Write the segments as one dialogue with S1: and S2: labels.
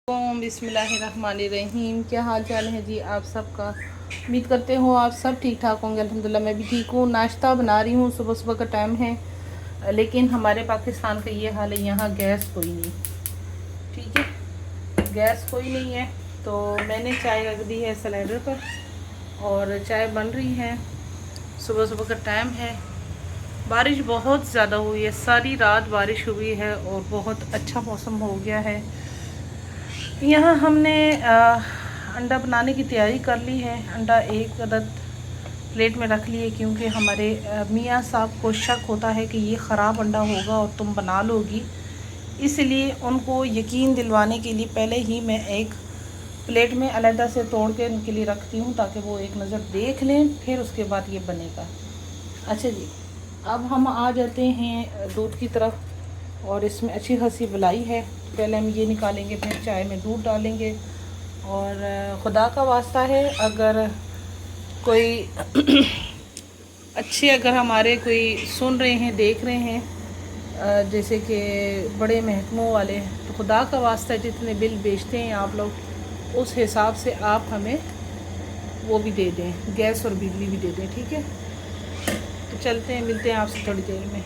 S1: बिस्मिल्लाहिर्रहमानिर्रहीम। क्या हाल चाल है जी आप सबका। उम्मीद करते हो आप सब ठीक ठाक होंगे। अल्हम्दुलिल्लाह मैं भी ठीक हूँ। नाश्ता बना रही हूँ, सुबह सुबह का टाइम है, लेकिन हमारे पाकिस्तान का ये हाल है, यहाँ गैस कोई नहीं। ठीक है, गैस कोई नहीं है, तो मैंने चाय रख दी है सिलेंडर पर और चाय बन रही है। सुबह सुबह का टाइम है। बारिश बहुत ज़्यादा हुई है, सारी रात बारिश हुई है और बहुत अच्छा मौसम हो गया है। यहाँ हमने अंडा बनाने की तैयारी कर ली है। अंडा एक अदद प्लेट में रख लिए, क्योंकि हमारे मियाँ साहब को शक होता है कि ये ख़राब अंडा होगा और तुम बना लोगी, इसलिए उनको यकीन दिलवाने के लिए पहले ही मैं एक प्लेट में अलहदा से तोड़ के उनके लिए रखती हूँ, ताकि वो एक नज़र देख लें, फिर उसके बाद ये बनेगा। अच्छा जी, अब हम आ जाते हैं दूध की तरफ, और इसमें अच्छी खासी मलाई है। पहले हम ये निकालेंगे, फिर चाय में दूध डालेंगे। और खुदा का वास्ता है, अगर कोई अच्छे अगर हमारे कोई सुन रहे हैं, देख रहे हैं, जैसे कि बड़े महकमों वाले, तो खुदा का वास्ता है जितने बिल बेचते हैं आप लोग, उस हिसाब से आप हमें वो भी दे दें, गैस और बिजली भी दे दें। ठीक है, तो चलते हैं, मिलते हैं आपसे थोड़ी देर में।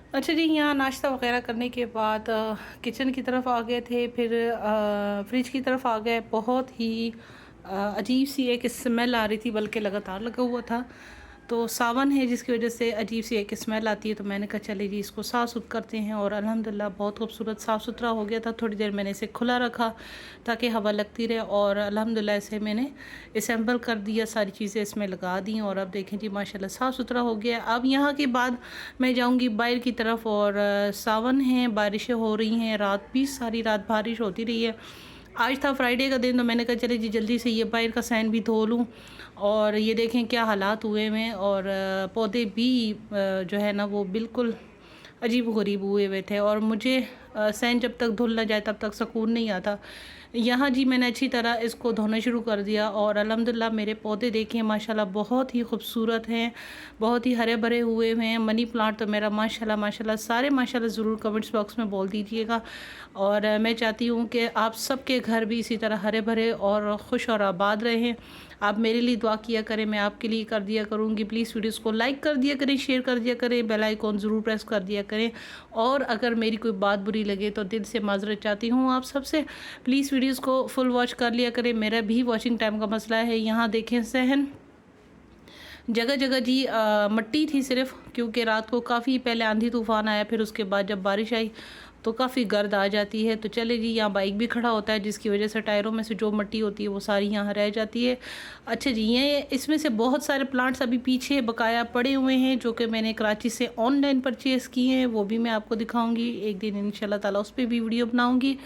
S1: अच्छा जी, यहाँ नाश्ता वगैरह करने के बाद किचन की तरफ आ गए थे, फिर फ्रिज की तरफ आ गए। बहुत ही अजीब सी एक स्मेल आ रही थी, बल्कि लगातार लगा हुआ था। तो सावन है, जिसकी वजह से अजीब सी एक स्मेल आती है। तो मैंने कहा चले जी, इसको साफ़ सुथरा करते हैं। और अल्हम्दुलिल्लाह बहुत खूबसूरत साफ़ सुथरा हो गया था। थोड़ी देर मैंने इसे खुला रखा ताकि हवा लगती रहे, और अल्हम्दुलिल्लाह इसे मैंने असेंबल कर दिया, सारी चीज़ें इसमें लगा दी। और अब देखें जी, माशाल्लाह साफ़ सुथरा हो गया। अब यहाँ के बाद मैं जाऊँगी बाहर की तरफ, और सावन है, बारिशें हो रही हैं, रात भी सारी रात बारिश होती रही है। आज था फ्राइडे का दिन, तो मैंने कहा चले जी जल्दी से ये बाहर का सैन भी धो लूँ। और ये देखें क्या हालात हुए हैं, और पौधे भी जो है ना वो बिल्कुल अजीब गरीब हुए हुए थे। और मुझे सैन जब तक धुल ना जाए तब तक सुकून नहीं आता। यहाँ जी मैंने अच्छी तरह इसको धोना शुरू कर दिया, और अल्हम्दुलिल्लाह मेरे पौधे देखें माशाल्लाह बहुत ही खूबसूरत हैं, बहुत ही हरे भरे हुए हैं। मनी प्लांट तो मेरा माशाल्लाह माशाल्लाह, सारे माशाल्लाह ज़रूर कमेंट्स बॉक्स में बोल दीजिएगा। और मैं चाहती हूँ कि आप सबके घर भी इसी तरह हरे भरे और खुश और आबाद रहें। आप मेरे लिए दुआ किया करें, मैं आपके लिए कर दिया करूँगी। प्लीज़ वीडियोस को लाइक कर दिया करें, शेयर कर दिया करें, बेल आइकॉन ज़रूर प्रेस कर दिया करें। और अगर मेरी कोई बात बुरी लगे तो दिल से माज़रत चाहती हूँ आप सबसे। प्लीज़ वीडियोस को फुल वॉच कर लिया करें, मेरा भी वॉचिंग टाइम का मसला है। यहाँ देखें सहन जगह जगह जी मट्टी थी सिर्फ, क्योंकि रात को काफ़ी पहले आंधी तूफ़ान आया, फिर उसके बाद जब बारिश आई तो काफ़ी गर्द आ जाती है। तो चले जी, यहाँ बाइक भी खड़ा होता है, जिसकी वजह से टायरों में से जो मट्टी होती है वो सारी यहाँ रह जाती है। अच्छा जी, ये इसमें से बहुत सारे प्लांट्स अभी पीछे बकाया पड़े हुए हैं, जो कि मैंने कराची से ऑनलाइन परचेज़ किए हैं। वो भी मैं आपको दिखाऊंगी एक दिन इंशाल्लाह ताला, उस पर भी वीडियो बनाऊंगी।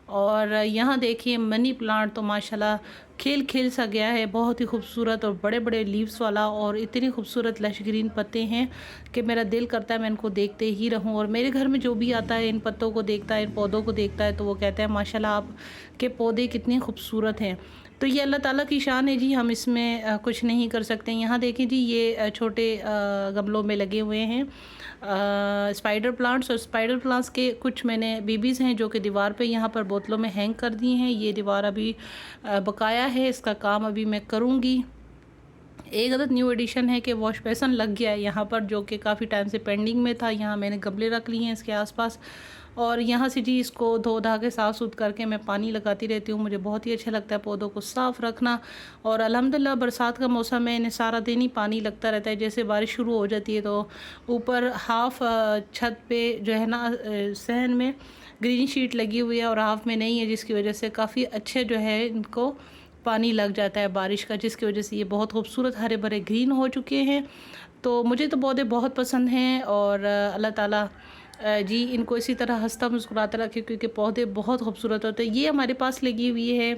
S1: और यहाँ देखिए मनी प्लांट तो माशाल्लाह खिल खिल सा गया है, बहुत ही खूबसूरत और बड़े बड़े लीव्स वाला, और इतनी खूबसूरत लश ग्रीन पत्ते हैं कि मेरा दिल करता है मैं इनको देखते ही रहूं। और मेरे घर में जो भी आता है इन पत्तों को देखता है, इन पौधों को देखता है, तो वो कहता है माशाल्लाह आप के पौधे कितने खूबसूरत हैं। तो ये अल्लाह ताला की शान है जी, हम इसमें कुछ नहीं कर सकते। यहाँ देखिए जी ये छोटे गमलों में लगे हुए हैं स्पाइडर प्लांट्स, और स्पाइडर प्लांट्स के कुछ मैंने बेबीज़ हैं जो कि दीवार पे यहाँ पर बोतलों में हैंग कर दिए हैं। ये दीवार अभी बकाया है, इसका काम अभी मैं करूँगी। एक अदद न्यू एडिशन है कि वॉश बेसन लग गया है यहाँ पर, जो कि काफ़ी टाइम से पेंडिंग में था। यहाँ मैंने गमले रख लिए हैं इसके आसपास, और यहाँ से जी इसको धो धा के साफ़ सुथ करके मैं पानी लगाती रहती हूँ। मुझे बहुत ही अच्छा लगता है पौधों को साफ़ रखना। और अल्हम्दुलिल्लाह बरसात का मौसम है, इन्हें सारा दिन ही पानी लगता रहता है। जैसे बारिश शुरू हो जाती है तो ऊपर हाफ छत पे जो है ना सहन में ग्रीन शीट लगी हुई है और हाफ में नहीं है, जिसकी वजह से काफ़ी अच्छे जो है इनको पानी लग जाता है बारिश का, जिसकी वजह से ये बहुत खूबसूरत हरे भरे ग्रीन हो चुके हैं। तो मुझे तो पौधे बहुत पसंद हैं, और अल्लाह ताला जी इनको इसी तरह हंसता मुस्कुराता रखे, क्योंकि पौधे बहुत खूबसूरत होते हैं। ये हमारे पास लगी हुई है,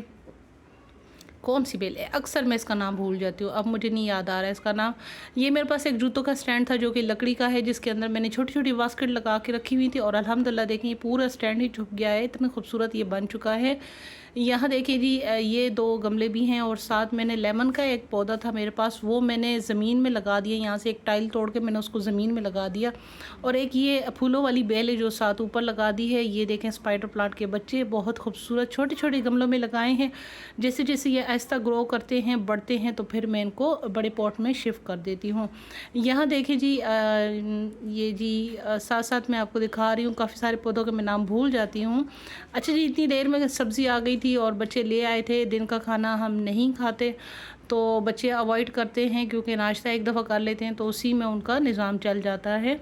S1: कौन सी बेल है, अक्सर मैं इसका नाम भूल जाती हूँ, अब मुझे नहीं याद आ रहा है इसका नाम। ये मेरे पास एक जूतों का स्टैंड था जो कि लकड़ी का है, जिसके अंदर मैंने छोटी छोटी बास्केट लगा के रखी हुई थी, और अल्हम्दुलिल्लाह देखिए पूरा स्टैंड ही झुक गया है, इतना खूबसूरत ये बन चुका है। यहाँ देखिए जी ये 2 गमले भी हैं, और साथ मैंने लेमन का एक पौधा था मेरे पास, वो मैंने ज़मीन में लगा दिया। यहाँ से एक टाइल तोड़ के मैंने उसको ज़मीन में लगा दिया। और एक ये फूलों वाली बेल है जो साथ ऊपर लगा दी है। ये देखें स्पाइडर प्लांट के बच्चे बहुत खूबसूरत छोटे छोटे गमलों में लगाए हैं। जैसे जैसे ये आहिस्ता ग्रो करते हैं, बढ़ते हैं, तो फिर मैं इनको बड़े पॉट में शिफ्ट कर देती हूँ। यहाँ देखिए जी ये जी साथ साथ मैं आपको दिखा रही हूँ, काफ़ी सारे पौधों के मैं नाम भूल जाती हूँ। अच्छा जी, इतनी देर में सब्ज़ी आ गई थी और बच्चे ले आए थे। दिन का खाना हम नहीं खाते, तो बच्चे अवॉइड करते हैं, क्योंकि नाश्ता एक दफ़ा कर लेते हैं तो उसी में उनका निज़ाम चल जाता है।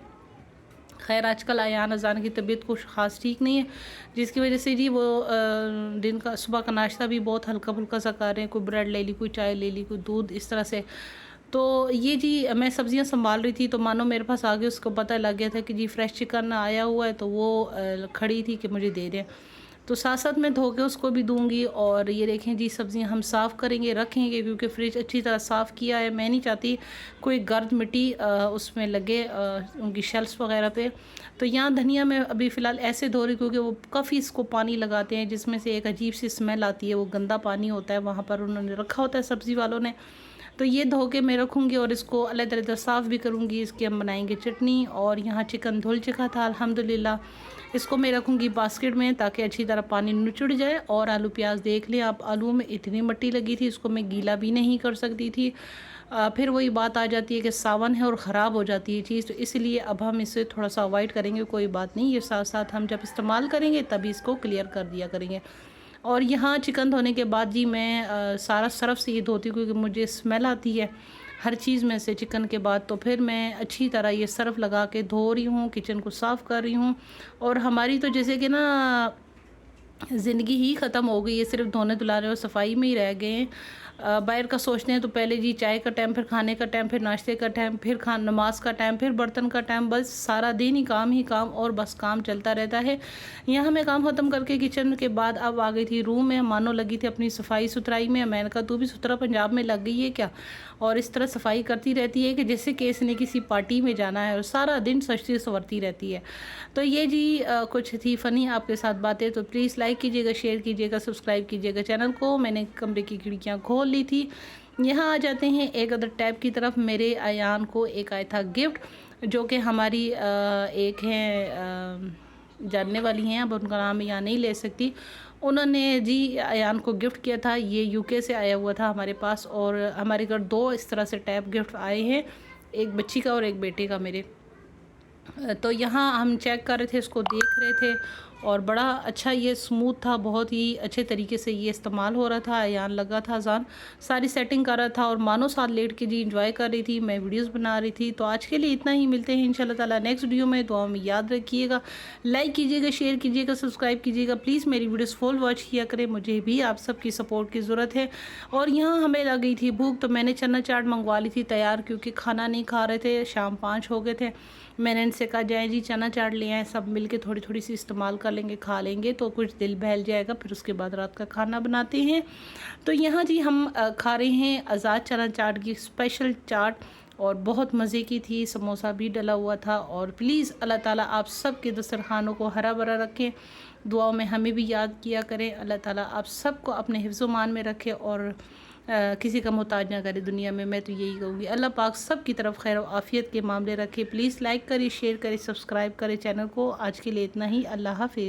S1: खैर आजकल अयान अज़ान की तबीयत कुछ ख़ास ठीक नहीं है, जिसकी वजह से जी वो दिन का सुबह का नाश्ता भी बहुत हल्का फुल्का सा कर रहे हैं। कोई ब्रेड ले ली, कोई चाय ले ली, कोई दूध, इस तरह से। तो ये जी मैं सब्ज़ियाँ संभाल रही थी तो मानो मेरे पास आगे उसको पता लग गया था कि जी फ्रेश चिकन आया हुआ है, तो वो खड़ी थी कि मुझे दे दें। तो साथ साथ मैं धो के उसको भी दूंगी। और ये देखें जी सब्ज़ियाँ हम साफ़ करेंगे, रखेंगे, क्योंकि फ्रिज अच्छी तरह साफ़ किया है। मैं नहीं चाहती कोई गर्द मिट्टी उसमें लगे उनकी शेल्फ्स वगैरह पे। तो यहाँ धनिया मैं अभी फ़िलहाल ऐसे धो रही, क्योंकि वो काफ़ी इसको पानी लगाते हैं, जिसमें से एक अजीब सी स्मेल आती है। वो गंदा पानी होता है, वहाँ पर उन्होंने रखा होता है सब्ज़ी वालों ने। तो ये धो के मैं रखूँगी और इसको अलग-अलग साफ़ भी करूँगी। इसकी हम बनाएंगे चटनी। और यहाँ चिकन धुल चुका था अल्हम्दुलिल्लाह। इसको मैं रखूँगी बास्केट में, ताकि अच्छी तरह पानी निचुड़ जाए। और आलू प्याज देख लें आप, आलू में इतनी मिट्टी लगी थी, इसको मैं गीला भी नहीं कर सकती थी। फिर वही बात आ जाती है कि सावन है और ख़राब हो जाती है चीज़, तो इसलिए अब हम इसे थोड़ा सा अवॉइड करेंगे। कोई बात नहीं, ये साथ साथ हम जब इस्तेमाल करेंगे तभी इसको क्लियर कर दिया करेंगे। और यहाँ चिकन धोने के बाद जी मैं सारा सरफ़ से ये धोती हूँ, क्योंकि मुझे स्मेल आती है हर चीज़ में से चिकन के बाद। तो फिर मैं अच्छी तरह ये सरफ़ लगा के धो रही हूँ, किचन को साफ़ कर रही हूँ। और हमारी तो जैसे कि ना ज़िंदगी ही ख़त्म हो गई है, सिर्फ धोने धुलाने और सफाई में ही रह गए हैं। बाहर का सोचते हैं तो पहले जी चाय का टाइम, फिर खाने का टाइम, फिर नाश्ते का टाइम, फिर नमाज का टाइम, फिर बर्तन का टाइम, बस सारा दिन ही काम और बस काम चलता रहता है। यहाँ मैं काम ख़त्म करके किचन के बाद अब आ गई थी रूम में, मानो लगी थी अपनी सफाई सुथराई में। मैंने कहा तू भी सुथरा पंजाब में लग गई है क्या, और इस तरह सफाई करती रहती है कि जैसे कि इसने किसी पार्टी में जाना है, और सारा दिन सजती संवरती रहती है। तो ये जी कुछ थी फ़नी आपके साथ बातें। तो प्लीज़ लाइक कीजिएगा, शेयर कीजिएगा, सब्सक्राइब कीजिएगा चैनल को। मैंने कमरे की खिड़कियाँ खोल ली थी। यहाँ आ जाते हैं एक अदर टैब की तरफ। मेरे अयान को एक आया था गिफ्ट, जो कि हमारी एक हैं जानने वाली हैं, अब उनका नाम यहाँ नहीं ले सकती। उन्होंने जी अयान को गिफ्ट किया था। ये यूके से आया हुआ था हमारे पास, और हमारे घर 2 इस तरह से टैब गिफ्ट आए हैं, एक बच्ची का और एक बेटे का मेरे। तो यहाँ हम चेक कर रहे थे, इसको देख रहे थे, और बड़ा अच्छा ये स्मूथ था, बहुत ही अच्छे तरीके से ये इस्तेमाल हो रहा था। अयान लगा था अजान, सारी सेटिंग कर रहा था, और मानो साथ लेट के जी इंजॉय कर रही थी, मैं वीडियोस बना रही थी। तो आज के लिए इतना ही, मिलते हैं इंशाल्लाह ताला नेक्स्ट वीडियो में। दुआ में याद रखिएगा, लाइक कीजिएगा, शेयर कीजिएगा, सब्सक्राइब कीजिएगा। प्लीज़ मेरी वीडियोज़ फुल वॉच किया करें, मुझे भी आप सबकी सपोर्ट की ज़रूरत है। और यहाँ हमें लग गई थी भूख, तो मैंने चना चाट मंगवा ली थी तैयार, क्योंकि खाना नहीं खा रहे थे, शाम 5 हो गए थे। मैंने इनसे कहा जाए जी चना चाट ले आए, सब मिल के थोड़ी थोड़ी सी इस्तेमाल कर लेंगे, खा लेंगे तो कुछ दिल बहल जाएगा, फिर उसके बाद रात का खाना बनाते हैं। तो यहाँ जी हम खा रहे हैं आज़ाद चना चाट की स्पेशल चाट, और बहुत मज़े की थी, समोसा भी डला हुआ था। और प्लीज़ अल्लाह ताला आप सब के दस्तरखानों को हरा भरा रखें, दुआओं में हमें भी याद किया करें। अल्लाह ताला आप सबको अपने हिफ्ज़-ओ-मान में रखे और किसी का मोहताज ना करे दुनिया में। मैं तो यही कहूँगी, अल्लाह पाक सब की तरफ खैर और आफ़ियत के मामले रखे। प्लीज़ लाइक करें, शेयर करें, सब्सक्राइब करें चैनल को। आज के लिए इतना ही, अल्लाह हाफ़िज़।